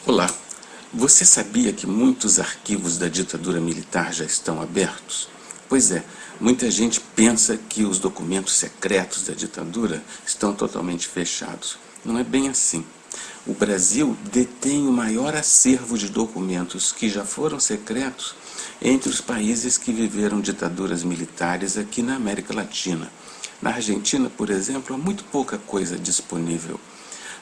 Olá, você sabia que muitos arquivos da ditadura militar já estão abertos? Pois é, muita gente pensa que os documentos secretos da ditadura estão totalmente fechados. Não é bem assim. O Brasil detém o maior acervo de documentos que já foram secretos entre os países que viveram ditaduras militares aqui na América Latina. Na Argentina, por exemplo, há muito pouca coisa disponível.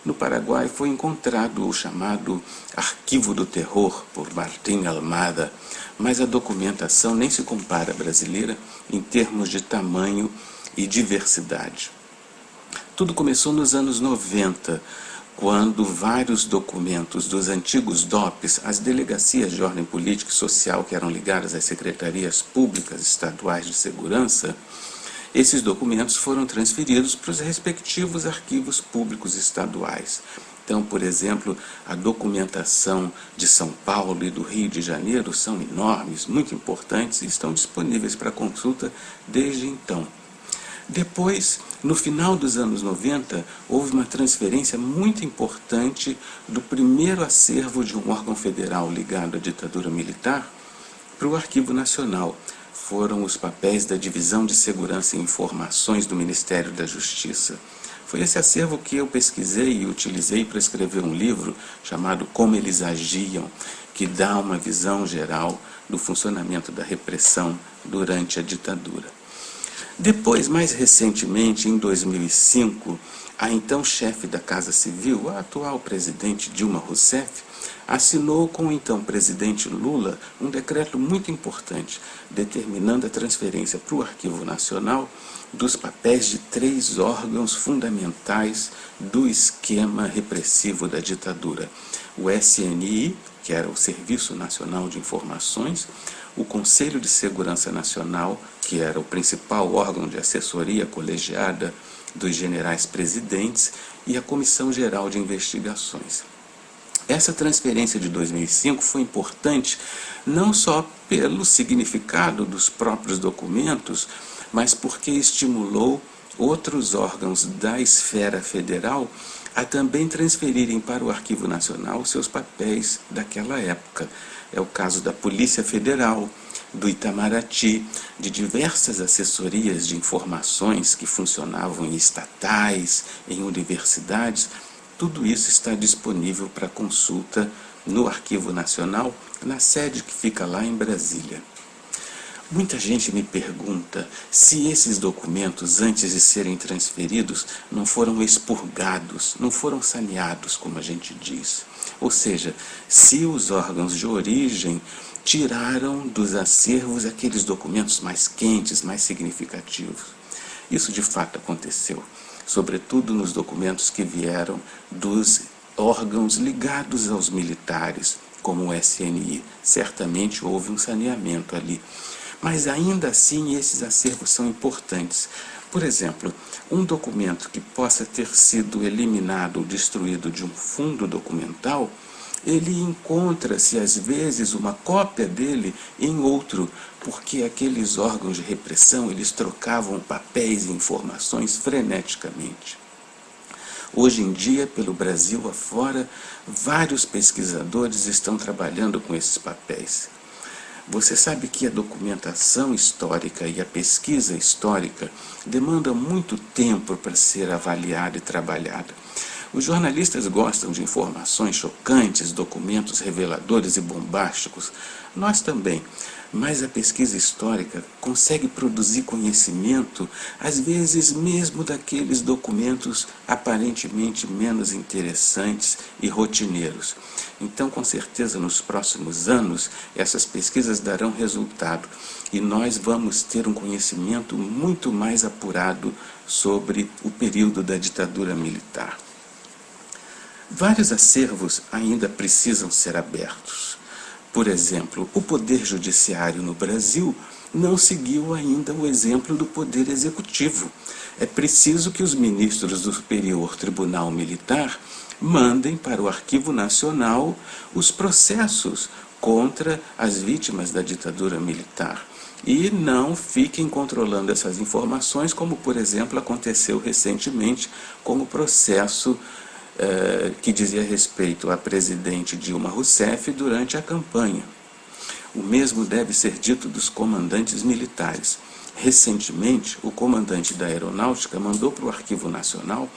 No Paraguai foi encontrado o chamado Arquivo do Terror por Martín Almada, mas a documentação nem se compara à brasileira em termos de tamanho e diversidade. Tudo começou nos anos 90, quando vários documentos dos antigos DOPs, as delegacias de ordem política e social que eram ligadas às secretarias públicas estaduais de segurança, esses documentos foram transferidos para os respectivos arquivos públicos estaduais. Então, por exemplo, a documentação de São Paulo e do Rio de Janeiro são enormes, muito importantes e estão disponíveis para consulta desde então. Depois, no final dos anos 90, houve uma transferência muito importante do primeiro acervo de um órgão federal ligado à ditadura militar para o Arquivo Nacional. Foram os papéis da Divisão de Segurança e Informações do Ministério da Justiça. Foi esse acervo que eu pesquisei e utilizei para escrever um livro chamado Como Eles Agiam, que dá uma visão geral do funcionamento da repressão durante a ditadura. Depois, mais recentemente, em 2005, a então chefe da Casa Civil, a atual presidente Dilma Rousseff, assinou com o então presidente Lula um decreto muito importante, determinando a transferência para o Arquivo Nacional dos papéis de 3 órgãos fundamentais do esquema repressivo da ditadura: o SNI, que era o Serviço Nacional de Informações, o Conselho de Segurança Nacional, que era o principal órgão de assessoria colegiada dos generais presidentes, e a Comissão Geral de Investigações. Essa transferência de 2005 foi importante não só pelo significado dos próprios documentos, mas porque estimulou outros órgãos da esfera federal a também transferirem para o Arquivo Nacional seus papéis daquela época. É o caso da Polícia Federal, do Itamaraty, de diversas assessorias de informações que funcionavam em estatais, em universidades. Tudo isso está disponível para consulta no Arquivo Nacional, na sede que fica lá em Brasília. Muita gente me pergunta se esses documentos, antes de serem transferidos, não foram expurgados, não foram saneados, como a gente diz. Ou seja, se os órgãos de origem tiraram dos acervos aqueles documentos mais quentes, mais significativos. Isso de fato aconteceu, sobretudo nos documentos que vieram dos órgãos ligados aos militares, como o SNI. Certamente houve um saneamento ali. Mas ainda assim esses acervos são importantes. Por exemplo, um documento que possa ter sido eliminado ou destruído de um fundo documental, ele encontra-se às vezes uma cópia dele em outro, porque aqueles órgãos de repressão eles trocavam papéis e informações freneticamente. Hoje em dia, pelo Brasil afora, vários pesquisadores estão trabalhando com esses papéis. Você sabe que a documentação histórica e a pesquisa histórica demandam muito tempo para ser avaliada e trabalhada. Os jornalistas gostam de informações chocantes, documentos reveladores e bombásticos. Nós também. Mas a pesquisa histórica consegue produzir conhecimento, às vezes mesmo daqueles documentos aparentemente menos interessantes e rotineiros. Então, com certeza, nos próximos anos, essas pesquisas darão resultado e nós vamos ter um conhecimento muito mais apurado sobre o período da ditadura militar. Vários acervos ainda precisam ser abertos. Por exemplo, o Poder Judiciário no Brasil não seguiu ainda o exemplo do Poder Executivo. É preciso que os ministros do Superior Tribunal Militar mandem para o Arquivo Nacional os processos contra as vítimas da ditadura militar e não fiquem controlando essas informações, como, por exemplo, aconteceu recentemente com o processo que dizia respeito à presidente Dilma Rousseff durante a campanha. O mesmo deve ser dito dos comandantes militares. Recentemente, o comandante da Aeronáutica mandou para o Arquivo Nacional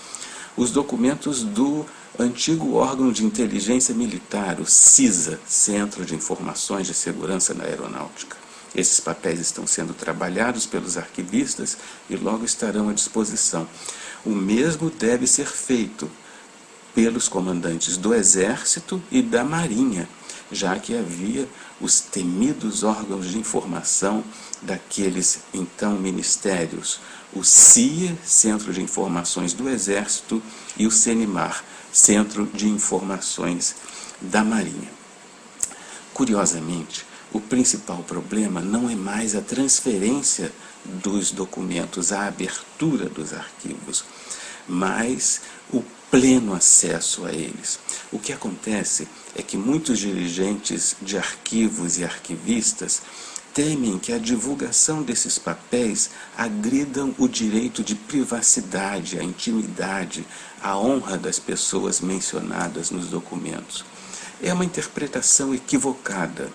os documentos do antigo órgão de inteligência militar, o CISA, Centro de Informações de Segurança na Aeronáutica. Esses papéis estão sendo trabalhados pelos arquivistas e logo estarão à disposição. O mesmo deve ser feito pelos comandantes do Exército e da Marinha, já que havia os temidos órgãos de informação daqueles então ministérios, o CIA, Centro de Informações do Exército, e o CENIMAR, Centro de Informações da Marinha. Curiosamente, o principal problema não é mais a transferência dos documentos, a abertura dos arquivos, mas o pleno acesso a eles. O que acontece é que muitos dirigentes de arquivos e arquivistas temem que a divulgação desses papéis agridam o direito de privacidade, a intimidade, a honra das pessoas mencionadas nos documentos. É uma interpretação equivocada.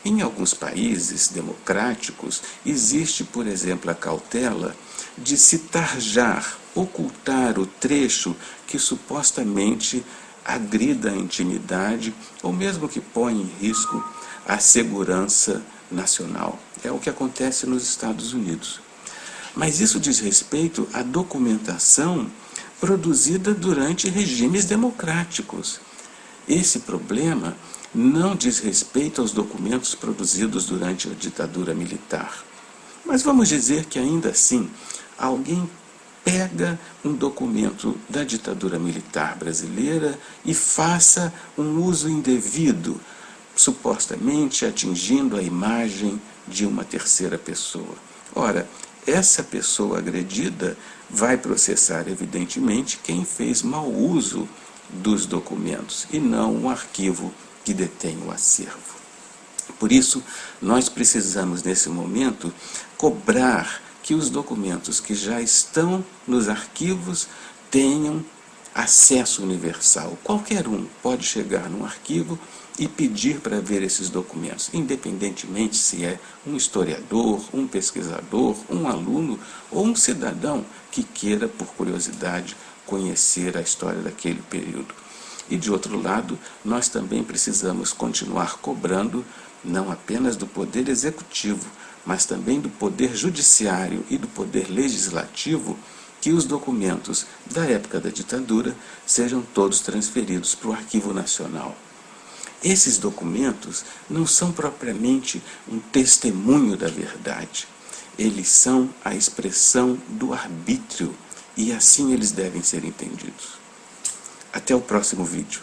Em alguns países democráticos, existe, por exemplo, a cautela de se tarjar, ocultar o trecho que supostamente agrida a intimidade ou mesmo que põe em risco a segurança nacional. É o que acontece nos Estados Unidos. Mas isso diz respeito à documentação produzida durante regimes democráticos. Esse problema não diz respeito aos documentos produzidos durante a ditadura militar. Mas vamos dizer que ainda assim, alguém pega um documento da ditadura militar brasileira e faça um uso indevido, supostamente atingindo a imagem de uma terceira pessoa. Ora, essa pessoa agredida vai processar, evidentemente, quem fez mau uso dos documentos e não o arquivo que detém o acervo. Por isso, nós precisamos, nesse momento, cobrar que os documentos que já estão nos arquivos tenham acesso universal. Qualquer um pode chegar num arquivo e pedir para ver esses documentos, independentemente se é um historiador, um pesquisador, um aluno ou um cidadão que queira, por curiosidade, conhecer a história daquele período. E, de outro lado, nós também precisamos continuar cobrando, não apenas do Poder Executivo, mas também do Poder Judiciário e do Poder Legislativo, que os documentos da época da ditadura sejam todos transferidos para o Arquivo Nacional. Esses documentos não são propriamente um testemunho da verdade. Eles são a expressão do arbítrio e assim eles devem ser entendidos. Até o próximo vídeo.